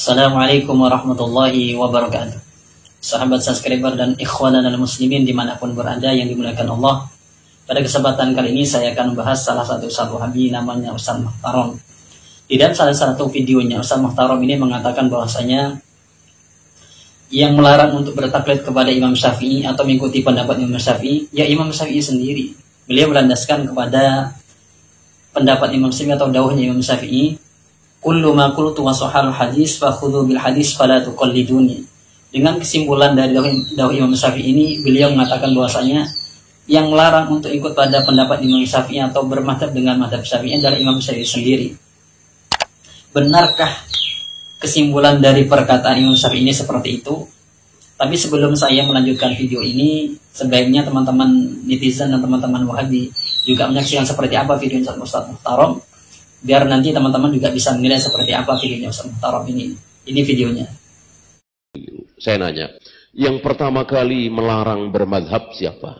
Assalamualaikum warahmatullahi wabarakatuh. Sahabat subscriber dan ikhwan dan muslimin dimanapun berada yang dimuliakan Allah. Pada kesempatan kali ini saya akan membahas salah satu sahabi namanya Ustaz Muhtarom. Di dalam salah satu videonya Ustaz Muhtarom ini mengatakan bahwasanya yang melarang untuk bertaklid kepada Imam Syafi'i atau mengikuti pendapat Imam Syafi'i ya Imam Syafi'i sendiri. Beliau melandaskan kepada pendapat Imam Syafi'i atau dawuhnya Imam Syafi'i, kullu ma qultu wa sahal hadis fa khudhu bil hadis fala tuqalliduni. Dengan kesimpulan dari dawuh Imam Syafi'i ini, beliau mengatakan bahwasanya yang melarang untuk ikut pada pendapat Imam Syafi'i atau bermadhab dengan madhab Syafi'i adalah Imam Syafi'i sendiri. Benarkah kesimpulan dari perkataan Imam Syafi'i ini seperti itu? Tapi sebelum saya melanjutkan video ini, sebaiknya teman-teman netizen dan teman-teman Wahabi juga menyaksikan seperti apa video Ustaz Muhtarom, biar nanti teman-teman juga bisa menilai seperti apa videonya Ustaz Muhtarom ini. Ini videonya. Saya nanya, yang pertama kali melarang bermadhab siapa?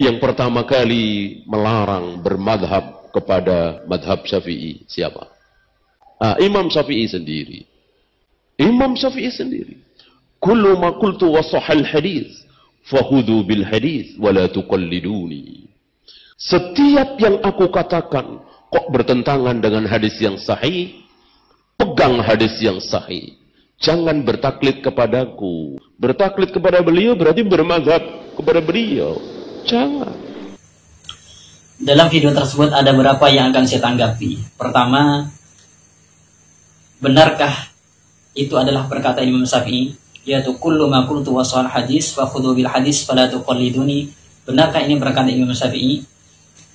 Yang pertama kali melarang bermadhab kepada madhab Syafi'i siapa? Imam Syafi'i sendiri. Imam Syafi'i sendiri. Kullu ma qultu wa sahal hadis fakhudhu bil hadis wa la tuqalliduni. Setiap yang aku katakan kok bertentangan dengan hadis yang sahih, pegang hadis yang sahih. Jangan bertaklid kepadaku. Bertaklid kepada beliau berarti bermadzhab kepada beliau. Jangan. Dalam video tersebut ada beberapa yang akan saya tanggapi. Pertama, benarkah itu adalah perkataan Imam Syafi'i, yaitu kullu ma qultu wa sahal hadis fa khudhu bil hadis fala tuqalliduni? Benarkah ini perkataan Imam Syafi'i?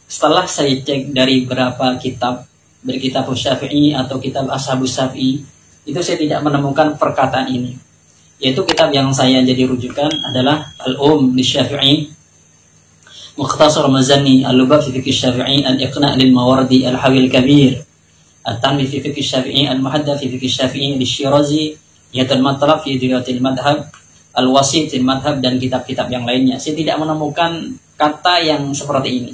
Setelah saya cek dari beberapa kitab, berkitab Syafi'i atau kitab Ashabus Syafi'i, itu saya tidak menemukan perkataan ini. Yaitu kitab yang saya jadi rujukan adalah Al-Um li Syafi'i, Mukhtasar Mazani, Al-Lubab fi Fiqh Syafi'i, Al-Iqna' lil Mawardi, Al-Hawi al-Kabir, At-Tammi fi Fiqh Syafi'i, Al-Muhaddath fi Fiqh Syafi'i, Al-Shirazi, Yatul Matlab fi Dirayatil Madhab, Al-Wasit fil Madhab, dan kitab-kitab yang lainnya. Saya tidak menemukan kata yang seperti ini.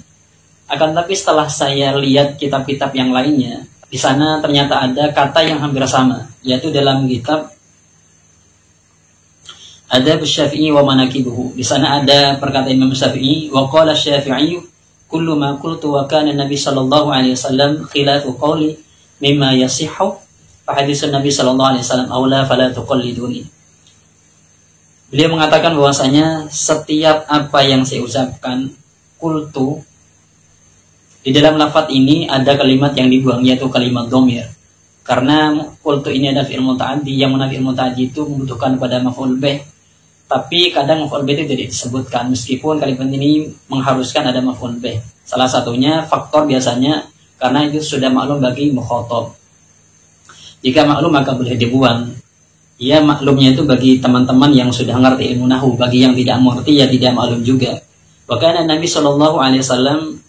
Akan tapi setelah saya lihat kitab-kitab yang lainnya, di sana ternyata ada kata yang hampir sama, yaitu dalam kitab Adab Syafi'i wa Manaqibuhu. Di sana ada perkataan Imam Syafi'i, wa qala Syafi'i kullu ma qultu wa kana Nabi sallallahu alaihi wasallam khilafu qawli mimma yasihhu fa haditsun Nabi sallallahu alaihi wasallam aula fala tuqalliduni. Beliau mengatakan bahwasanya setiap apa yang saya ucapkan qultu, di dalam lafaz ini ada kalimat yang dibuang, yaitu kalimat dhamir. Karena qultu ini ada fi'il muta'addi, yang mana fi'il muta'addi itu membutuhkan pada maf'ul bih. Tapi kadang maf'ul bih itu tidak disebutkan, meskipun kalimat ini mengharuskan ada maf'ul bih. Salah satunya faktor biasanya karena itu sudah maklum bagi mukhatab. Jika maklum maka boleh dibuang. Ya, maklumnya itu bagi teman-teman yang sudah ngerti ilmu nahwu, bagi yang tidak mengerti ya tidak maklum juga. Bahkan Nabi sallallahu alaihi wasallam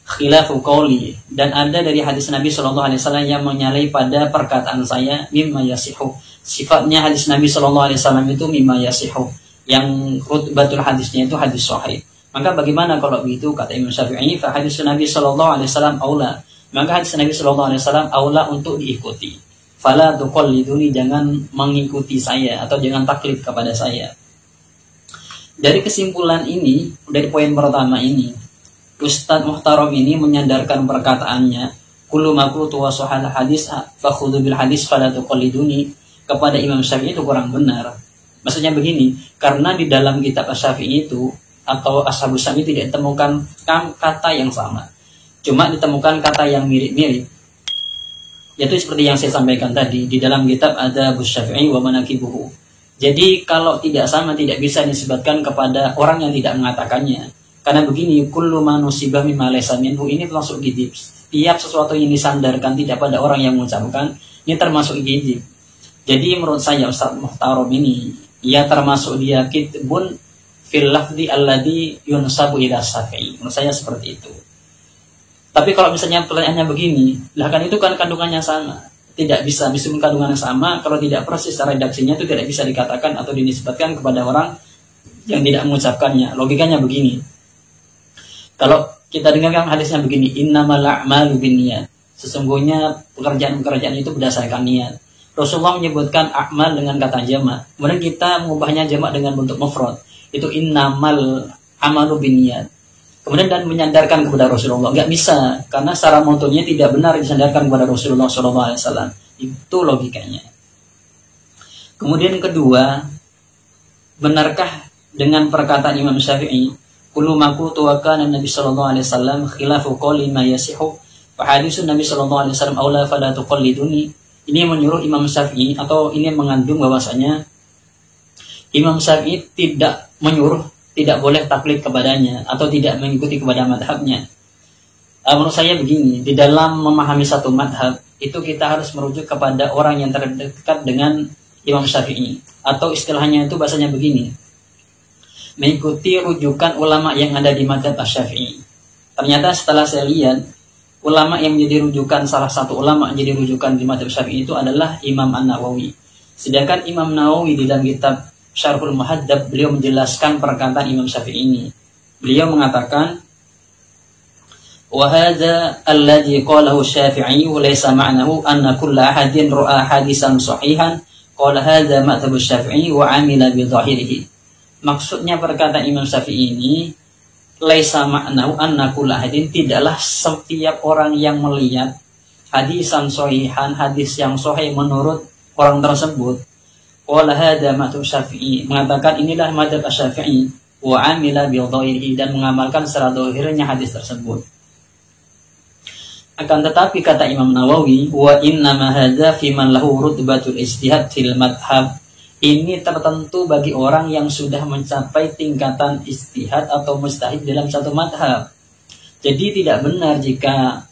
khilafu qawli, dan ada dari hadis Nabi sallallahu alaihi wasallam yang menyalahi pada perkataan saya mimma yasihu. Sifatnya hadis Nabi sallallahu alaihi wasallam itu mimma yasihu, yang rutbatul hadisnya itu hadis sahih. Maka bagaimana kalau begitu, kata Imam Syafi'i, fa hadis Nabi sallallahu alaihi wasallam aula. Maka hadis Nabi sallallahu alaihi wasallam aula untuk diikuti. Fala tuqalliduni, jangan mengikuti saya atau jangan taklid kepada saya. Dari kesimpulan ini, dari poin pertama ini, Ustaz Muhtarom ini menyandarkan perkataannya kullu ma qultu wa sahal hadis fa khudhu bil hadis fala tuqalliduni kepada Imam Syafi'i itu kurang benar. Maksudnya begini, karena di dalam kitab Syafi'i itu atau Ashabus Syafi'i tidak ditemukan kata yang sama. Cuma ditemukan kata yang mirip-mirip. Yaitu seperti yang saya sampaikan tadi, di dalam kitab Adab Syafi'i wa Manaqibuhu. Jadi kalau tidak sama tidak bisa disebutkan kepada orang yang tidak mengatakannya. Karena begini, kullu ma nusibah mimma laysa minhu, ini termasuk gidib. Setiap sesuatu yang disandarkan tidak pada orang yang mengucapkan, ini termasuk gidib. Jadi menurut saya Ustaz Muhtarom ini, ia termasuk dia kitbun fil lafzi alladhi yunsabu ila Syafi'i. Menurut saya seperti itu. Tapi kalau misalnya pertanyaannya begini, lah kan itu kan kandungannya sama. Tidak bisa, meskipun kandungannya sama, kalau tidak persis secara redaksinya itu tidak bisa dikatakan atau dinisbatkan kepada orang yang tidak mengucapkannya. Logikanya begini. Kalau kita dengarkan hadisnya begini, innamal a'malu binniyat. Sesungguhnya pekerjaan-pekerjaan itu berdasarkan niat. Rasulullah menyebutkan a'mal dengan kata jamak. Kemudian kita mengubahnya jamak dengan bentuk mufrad. Itu innamal amalu binniyat. Kemudian dan menyandarkan kepada Rasulullah. Nggak bisa, karena secara motonya tidak benar disandarkan kepada Rasulullah SAW. Itu logikanya. Kemudian kedua, benarkah dengan perkataan Imam Syafi'i, kullu ma qultu wa kana Nabi sallallahu alaihi wasallam khilafu qawli ma yasihu fa hadisun Nabi sallallahu alaihi wasallam aula fala tuqalliduni. Ini menyuruh Imam Syafi'i, atau ini mengandung bahwasanya Imam Syafi'i tidak menyuruh, tidak boleh taklid kepadanya atau tidak mengikuti kepada madhabnya. Menurut saya begini, di dalam memahami satu madhab itu kita harus merujuk kepada orang yang terdekat dengan Imam Syafi'i, atau istilahnya itu bahasanya begini, mengikuti rujukan ulama yang ada di madhab Asy-Syafi'i. Ternyata setelah saya lihat, ulama yang menjadi rujukan, salah satu ulama yang menjadi rujukan di madhab Syafi'i itu adalah Imam An-Nawawi. Sedangkan Imam Nawawi di dalam kitab Syarhul Muhadzab, beliau menjelaskan perkataan Imam Syafi'i ini. Beliau mengatakan, wa hadza alladhi qalahu Syafi'i laysa ma'nahu anna kulla ahadin ra'a hadisan sahihan qala hadza madhhab Syafi'i wa 'amila bi dhahirihi. Maksudnya perkataan Imam Syafi'i ini, laisa ma'nahu anna kulla ahadin, tidaklah setiap orang yang melihat hadisan sahihan, hadis yang sahih menurut orang tersebut, qala hadza madhhab Syafi'i, mengatakan inilah madhab Asy-Syafi'i, wa 'amila bi dhahirihi, dan mengamalkan secara zahirnya hadis tersebut. Akan tetapi kata Imam Nawawi, wa innama hadza fi man lahu rutbatul ijtihad fil madhab, ini tertentu bagi orang yang sudah mencapai tingkatan ijtihad atau mujtahid dalam satu madhab. Jadi tidak benar jika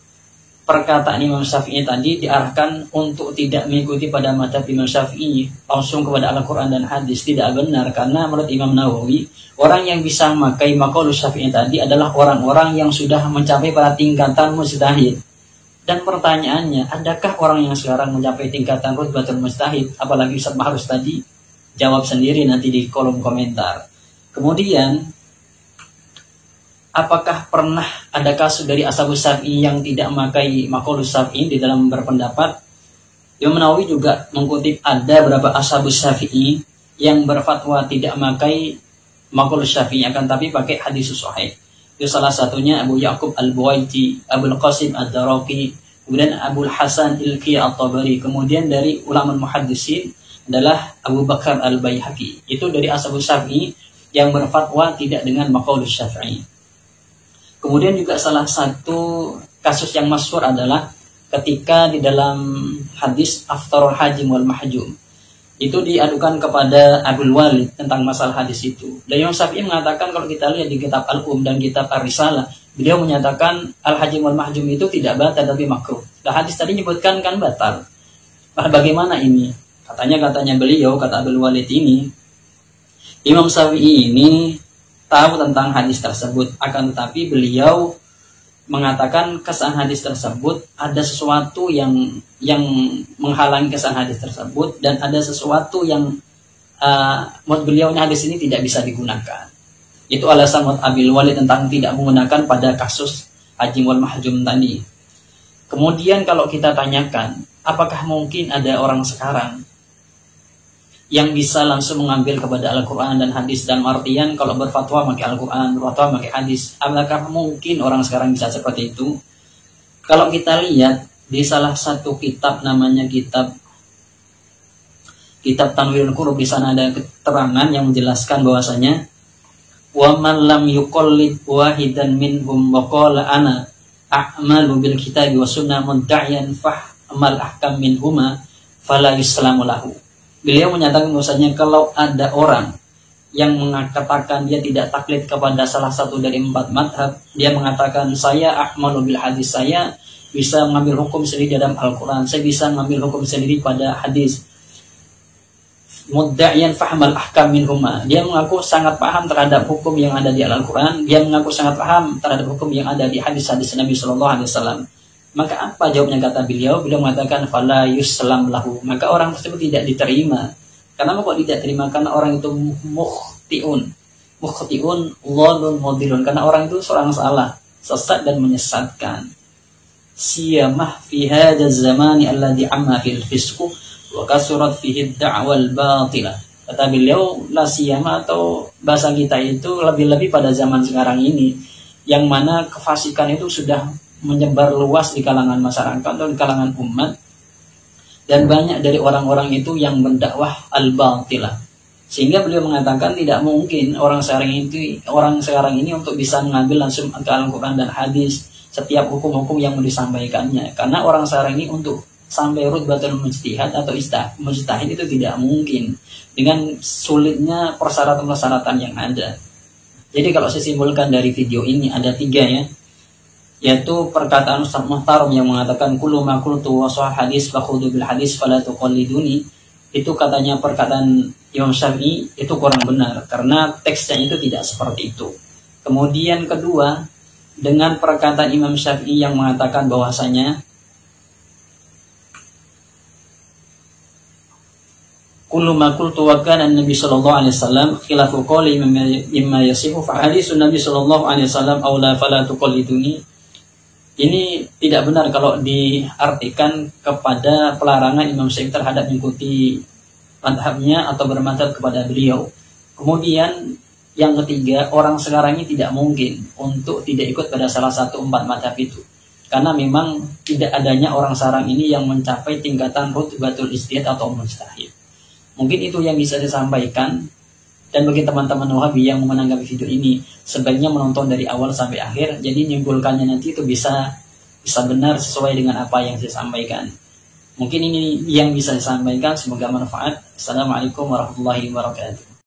perkataan Imam Syafi'i tadi diarahkan untuk tidak mengikuti pada madhab Imam Syafi'i, langsung kepada Al-Quran dan hadis. Tidak benar, karena menurut Imam Nawawi, orang yang bisa memakai maqalus Syafi'i tadi adalah orang-orang yang sudah mencapai pada tingkatan mujtahid. Dan pertanyaannya, adakah orang yang sekarang mencapai tingkatan rutbatul mujtahid? Apalagi Ustaz Mahrus tadi? Jawab sendiri nanti di kolom komentar. Kemudian, apakah pernah ada kasus dari Ashabus Syafi'i yang tidak memakai maqalus Syafi'i di dalam berpendapat? Imam Nawawi juga mengutip ada beberapa Ashabus Syafi'i yang berfatwa tidak memakai maqalus Syafi'i, akan tapi pakai hadis sahih. Itu salah satunya Abu Ya'qub Al-Buwaiti, Abul Qasim Ad-Daraqi, kemudian Abul Hasan Ilqi At-Tabari, kemudian dari ulama muhaddisin adalah Abu Bakar Al-Baihaqi. Itu dari Ashabus Syafi'i yang berfatwa tidak dengan maqalus Syafi'i. Kemudian juga salah satu kasus yang masyhur adalah ketika di dalam hadis Aftarul Hajim wal Mahjum, itu diadukan kepada Abul Walid tentang masalah hadis itu. Dan Imam Syafi'i mengatakan, kalau kita lihat di kitab Al-Um dan kitab Ar-Risalah, beliau menyatakan Al-Hajim wal Mahjum itu tidak batal tapi makruh. Nah, hadis tadi menyebutkan kan batal. Nah, bagaimana ini? Katanya beliau, kata Abul Walid ini, Imam Syafi'i ini tahu tentang hadis tersebut, akan tetapi beliau mengatakan kesan hadis tersebut ada sesuatu yang menghalangi kesan hadis tersebut, dan ada sesuatu yang menurut beliau hadis ini tidak bisa digunakan. Itu alasan menurut Abil Walid tentang tidak menggunakan pada kasus Hajim wal Mahjum tadi. Kemudian kalau kita tanyakan, apakah mungkin ada orang sekarang yang bisa langsung mengambil kepada Al-Quran dan hadis, dan artian kalau berfatwa pakai Al-Quran, berfatwa pakai hadis? Apakah mungkin orang sekarang bisa seperti itu? Kalau kita lihat di salah satu kitab, namanya kitab Tanwirul Qulub, di sana ada keterangan yang menjelaskan bahwasanya wa man lam yuqallid wahidan minhum wa qala ana a'malu bil kitabi wa sunnah mudda'iyan fahmal ahkam minhuma fala yuslamu lahu. Beliau menyatakan bahwasanya kalau ada orang yang mengatakan dia tidak taklid kepada salah satu dari 4 madhab, dia mengatakan saya a'malu bil hadis, saya bisa mengambil hukum sendiri dalam Al-Quran, saya bisa mengambil hukum sendiri pada hadis. Mudda'iyan fahmal ahkam minhuma, dia mengaku sangat paham terhadap hukum yang ada di Al-Quran, dia mengaku sangat paham terhadap hukum yang ada di hadis-hadis Nabi SAW. Maka apa jawabnya kata beliau? Beliau mengatakan fala yuslam lahu, maka orang tersebut tidak diterima. Kenapa kok tidak terima? Karena orang itu mukhtiun dhalun mudhilun, karena orang itu seorang salah, sesat dan menyesatkan. siyamah fi hadha zamani alladhi amma fil fisqu wa kasurat fihi ad-da'wal batilah. Kata beliau, la siyama atau bahasa kita itu lebih-lebih pada zaman sekarang ini, yang mana kefasikan itu sudah menyebar luas di kalangan masyarakat atau di kalangan umat, dan banyak dari orang-orang itu yang mendakwah al-batilah. Sehingga beliau mengatakan tidak mungkin orang sekarang ini untuk bisa mengambil langsung ke Al-Quran dan hadis setiap hukum-hukum yang mau disampaikannya, karena orang sekarang ini untuk sampai rutbatul mujtihad atau mujtahid itu tidak mungkin dengan sulitnya persyaratan-persyaratan yang ada. Jadi kalau saya simpulkan dari video ini ada 3 ya, yaitu perkataan Ustaz Muhtaram yang mengatakan kullu ma qultu wa sahih hadis fa khudhu bil hadis fala tuqalliduni. Itu katanya perkataan Imam Syafi'i itu kurang benar karena teksnya itu tidak seperti itu. Kemudian kedua, dengan perkataan Imam Syafi'i yang mengatakan bahwasanya kullu ma qultu wa kana an-nabi sallallahu alaihi wasallam khilafu qawli mimma yasihu fa hadisun nabi sallallahu alaihi wasallam aula fala tuqalliduni. Ini tidak benar kalau diartikan kepada pelarangan Imam Syafi'i terhadap mengikuti madhabnya atau bermadhab kepada beliau. Kemudian yang ketiga, orang sekarang ini tidak mungkin untuk tidak ikut pada salah satu 4 madhab itu, karena memang tidak adanya orang sekarang ini yang mencapai tingkatan rutbatul ijtihad atau mujtahid. Mungkin itu yang bisa disampaikan. Dan bagi teman-teman Wahabi yang menanggapi video ini, sebaiknya menonton dari awal sampai akhir. Jadi nyimpulkannya nanti itu bisa benar sesuai dengan apa yang saya sampaikan. Mungkin ini yang bisa disampaikan. Semoga manfaat. Assalamualaikum warahmatullahi wabarakatuh.